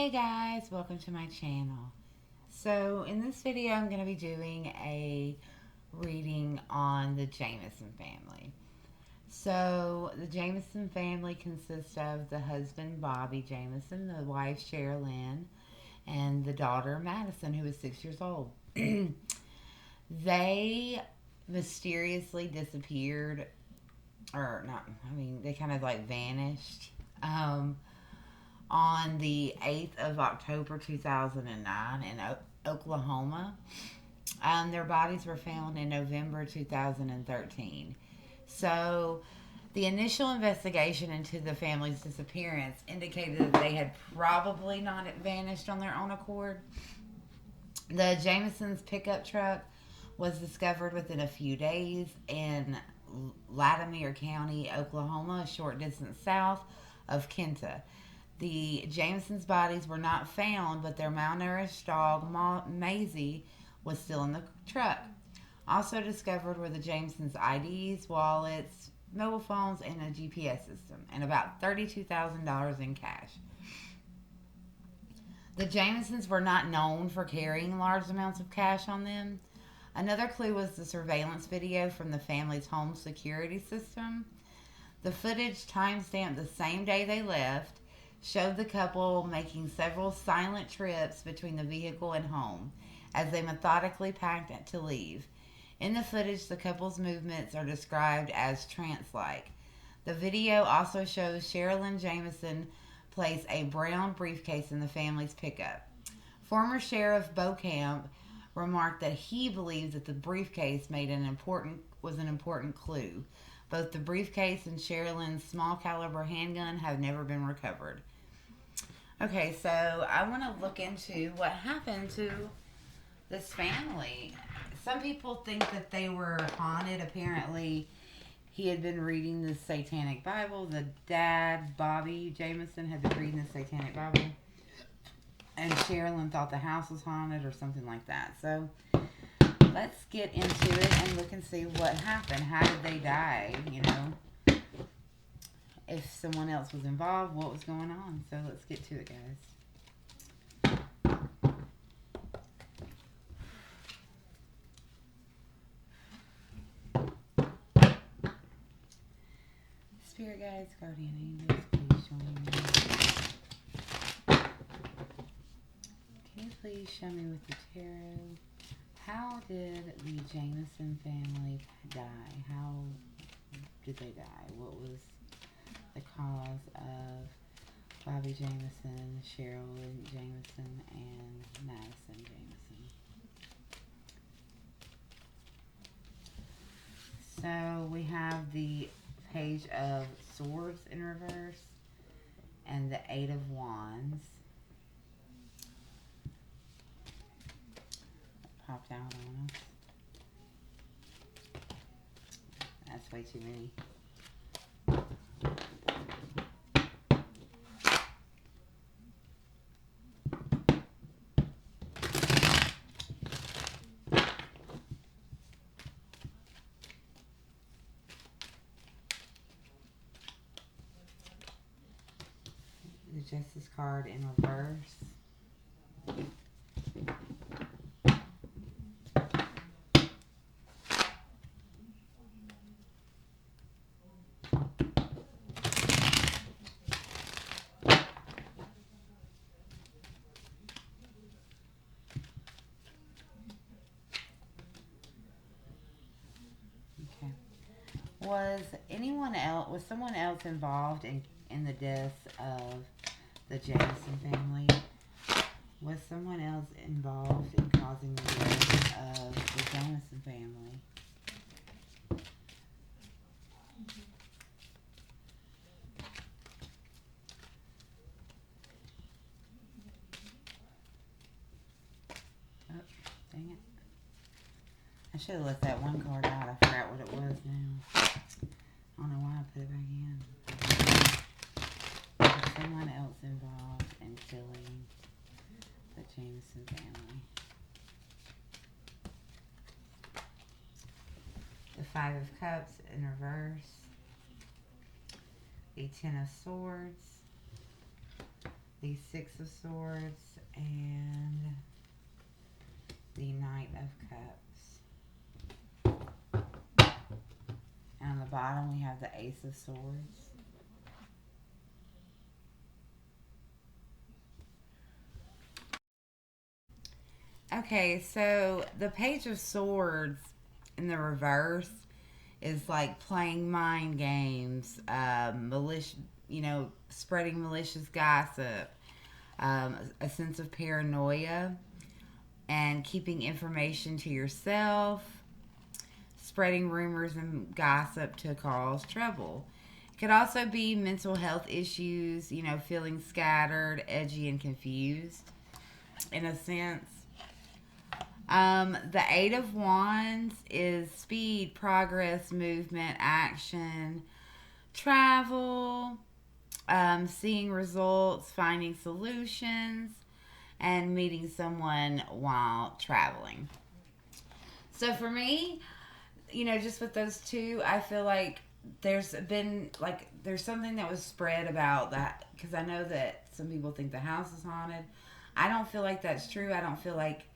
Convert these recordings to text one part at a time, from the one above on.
Hey guys, welcome to my channel. So in this video I'm going to be doing a reading on the Jamison family. So the Jamison family consists of the husband Bobby Jamison, the wife Sherilyn, and the daughter Madison, who is 6 years old. They mysteriously disappeared, or not, they kind of like vanished. On the 8th of October 2009 in Oklahoma. Their bodies were found in November 2013. So, the initial investigation into the family's disappearance indicated that they had probably not vanished on their own accord. The Jamisons' pickup truck was discovered within a few days in Latimer County, Oklahoma, a short distance south of Kenta. The Jamisons' bodies were not found, but their malnourished dog, Maisie, was still in the truck. Also discovered were the Jamisons' IDs, wallets, mobile phones, and a GPS system, and about $32,000 in cash. The Jamisons were not known for carrying large amounts of cash on them. Another clue was the surveillance video from the family's home security system. The footage, timestamped the same day they left, showed the couple making several silent trips between the vehicle and home as they methodically packed to leave. In the footage, the couple's movements are described as trance-like. The video also shows Sherilyn Jamison place a brown briefcase in the family's pickup. Former Sheriff Bocamp remarked that he believes that the briefcase was an important clue. Both the briefcase and Sherilyn's small caliber handgun have never been recovered. Okay, so I want to look into what happened to this family. Some people think that they were haunted. Apparently, he had been reading the Satanic Bible. The dad, Bobby Jamison, had been reading the Satanic Bible. And Sherilyn thought the house was haunted or something like that. So, let's get into it and look and see what happened. How did they die, If someone else was involved, what was going on. So let's get to it, guys. Spirit guides, guardian angels, please show me. Can you please show me with the tarot? How did the Jamison family die? How did they die? What was the cause of Bobby Jamison, Sherilyn Jamison, and Madison Jamison? So we have the Page of Swords in reverse and the Eight of Wands. Popped out on us. That's way too many. The Justice card in reverse. Okay. Was someone else involved in the deaths of the Jamison family? Was someone else involved in causing the death of the Jamison family? Oh, dang it. I should have let that one card out. I forgot what it was now. I don't know why I put it back in. Was someone else involved in killing the Jamison family? The Five of Cups in reverse. The Ten of Swords. the Six of Swords, and the Knight of Cups. And on the bottom we have the Ace of Swords. Okay, so the Page of Swords in the reverse is like playing mind games, spreading malicious gossip, a sense of paranoia, and keeping information to yourself, spreading rumors and gossip to cause trouble. It could also be mental health issues, feeling scattered, edgy, and confused in a sense. The Eight of Wands is speed, progress, movement, action, travel, seeing results, finding solutions, and meeting someone while traveling. So for me, just with those two, I feel like there's something that was spread about that, because I know that some people think the house is haunted. I don't feel like that's true. I don't feel like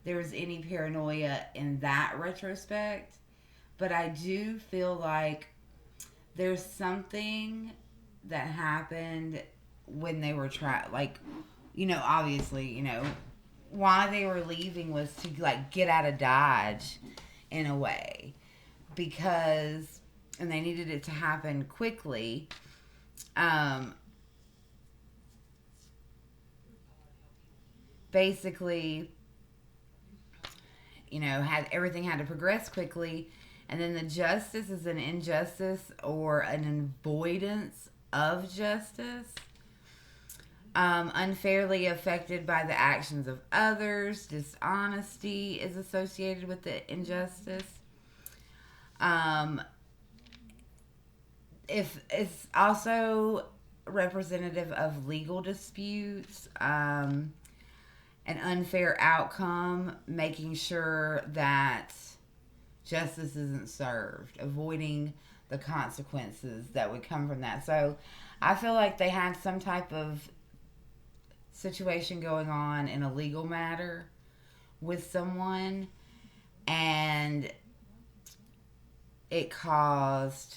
there was any paranoia in that retrospect, but I do feel like there's something that happened when they were obviously, why they were leaving was to get out of Dodge in a way, because and they needed it to happen quickly. Basically, had to progress quickly, and then the justice is an injustice or an avoidance of justice. Unfairly affected by the actions of others. Dishonesty is associated with the injustice. If it's also representative of legal disputes, an unfair outcome, making sure that justice isn't served, avoiding the consequences that would come from that. So I feel like they had some type of situation going on in a legal matter with someone, and it caused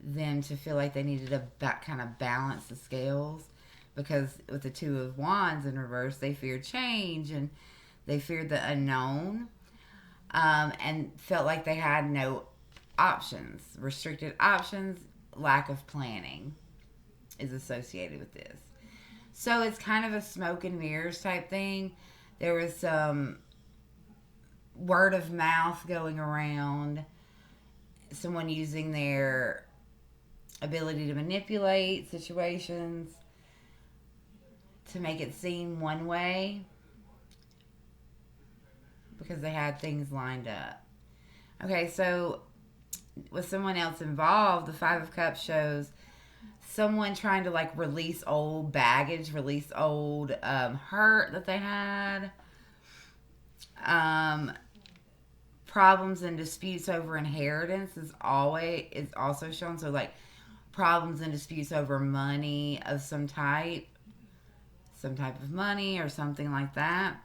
them to feel like they needed to kind of balance the scales, because with the Two of Wands in reverse, they feared change and they feared the unknown, and felt like they had no options, restricted options. Lack of planning is associated with this. So it's kind of a smoke and mirrors type thing. There was some word of mouth going around, someone using their ability to manipulate situations to make it seem one way because they had things lined up. Okay, so with someone else involved, the Five of Cups shows someone trying to release old baggage, release old hurt that they had. Problems and disputes over inheritance is also shown. So problems and disputes over money of some type of money or something like that.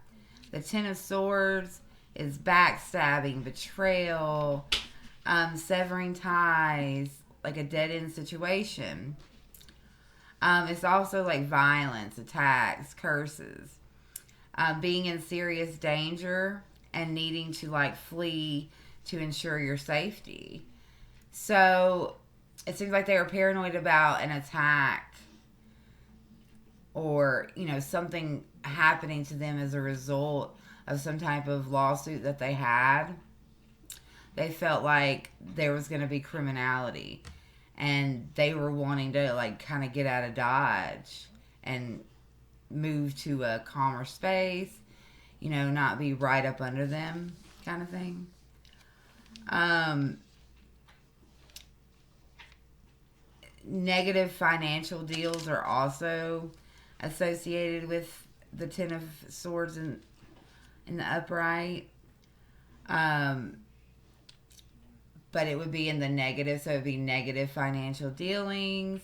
The Ten of Swords is backstabbing, betrayal, severing ties, like a dead end situation. It's also violence, attacks, curses, being in serious danger and needing to flee to ensure your safety. So it seems like they were paranoid about an attack or something happening to them as a result of some type of lawsuit that they had. They felt like there was going to be criminality, and they were wanting to kind of get out of Dodge and move to a calmer space, not be right up under them kind of thing. Negative financial deals are also associated with the Ten of Swords in the upright. But it would be in the negative, so it would be negative financial dealings,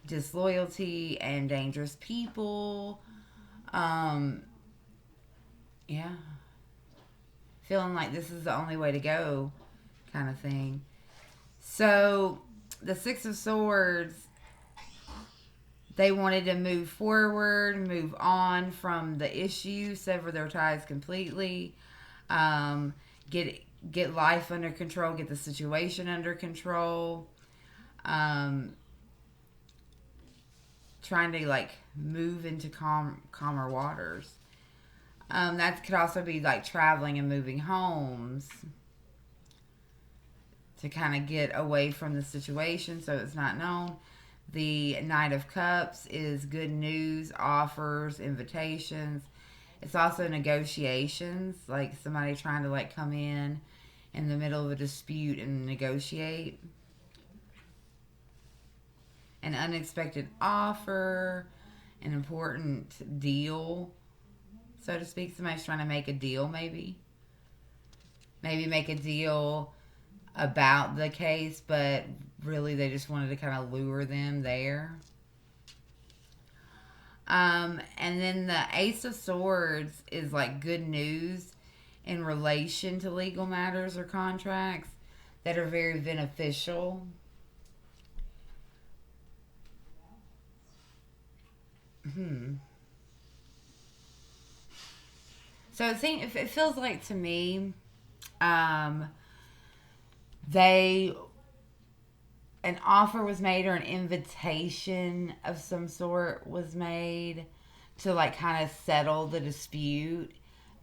disloyalty and dangerous people. Um, yeah. Feeling like this is the only way to go, kind of thing. So, the Six of Swords, they wanted to move forward, move on from the issue, sever their ties completely, um, get life under control, get the situation under control, um, trying to like move into calmer waters. That could also be like traveling and moving homes to kind of get away from the situation so it's not known. The Knight of Cups is good news, offers, invitations. It's also negotiations, like somebody trying to like come in the middle of a dispute and negotiate. An unexpected offer, an important deal, so to speak. Somebody's trying to make a deal, maybe. Maybe make a deal about the case, but really they just wanted to kind of lure them there. And then the Ace of Swords is like good news in relation to legal matters or contracts that are very beneficial. So it feels like to me, um, they an offer was made or an invitation of some sort was made to like kind of settle the dispute.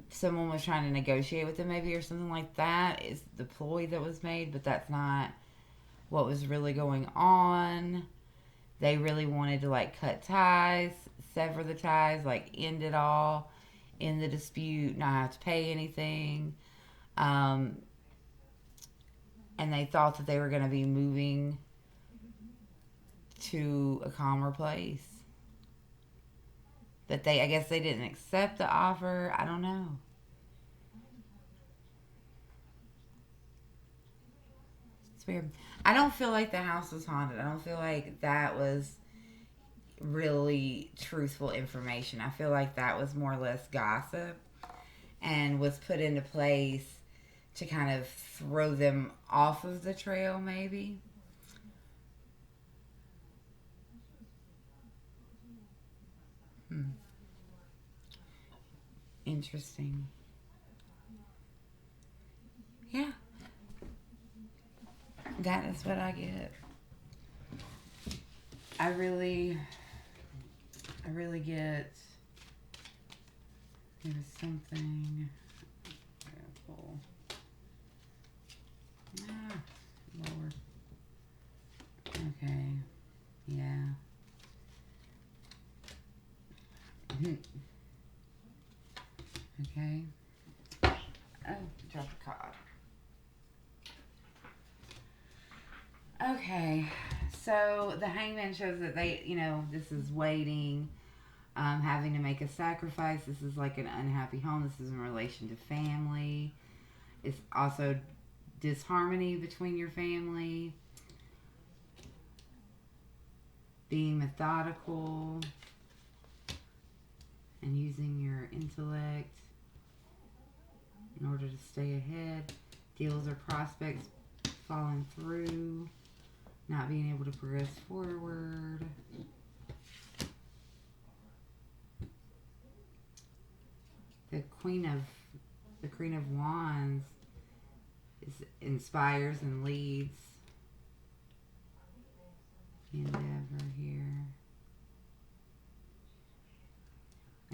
Someone was trying to negotiate with them maybe or something like that is the ploy that was made, but that's not what was really going on. They really wanted to like cut ties, sever the ties, like end it all in the dispute, not have to pay anything. Um, and they thought that they were going to be moving to a calmer place. But I guess they didn't accept the offer. I don't know. It's weird. I don't feel like the house was haunted. I don't feel like that was really truthful information. I feel like that was more or less gossip and was put into place to kind of throw them off of the trail, maybe. Hmm. Interesting. Yeah, that is what I get. I really, I really get. There was something. Careful. Ah, Lord. Okay. Yeah. Okay. Oh, drop a card. Okay. So the hangman shows that this is waiting, having to make a sacrifice. This is like an unhappy home. This is in relation to family. It's also disharmony between your family. Being methodical and using your intellect in order to stay ahead. Deals or prospects falling through. Not being able to progress forward. The Queen of Wands inspires and leads the endeavor here.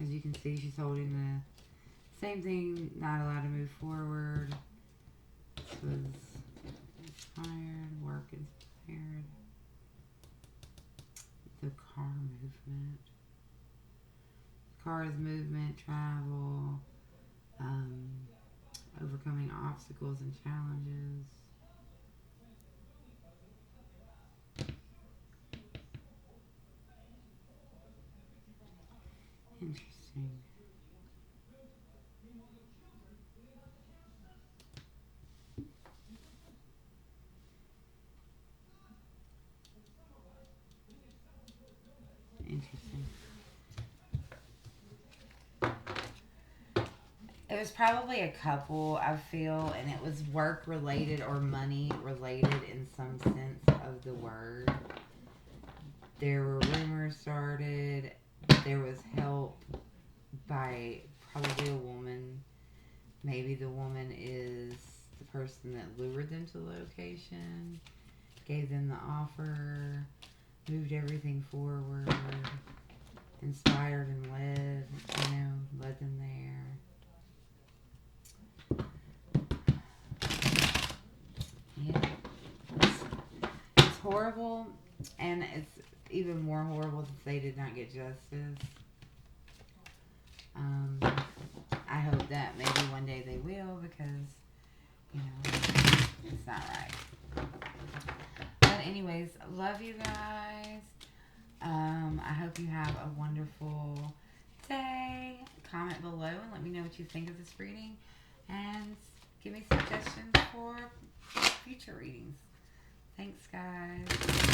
As you can see, she's holding the same thing, not allowed to move forward. This was inspired, work inspired. The car movement. Car is movement, travel, overcoming obstacles and challenges. Interesting. It was probably a couple, I feel, and it was work related or money related in some sense of the word. There were rumors started. There was help by probably a woman. Maybe the woman is the person that lured them to the location, gave them the offer, moved everything forward, inspired and led them there. Yeah. It's horrible, and it's even more horrible that they did not get justice. I hope that maybe one day they will, because, it's not right. But anyways, love you guys. I hope you have a wonderful day. Comment below and let me know what you think of this reading. And give me suggestions for future readings. Thanks, guys.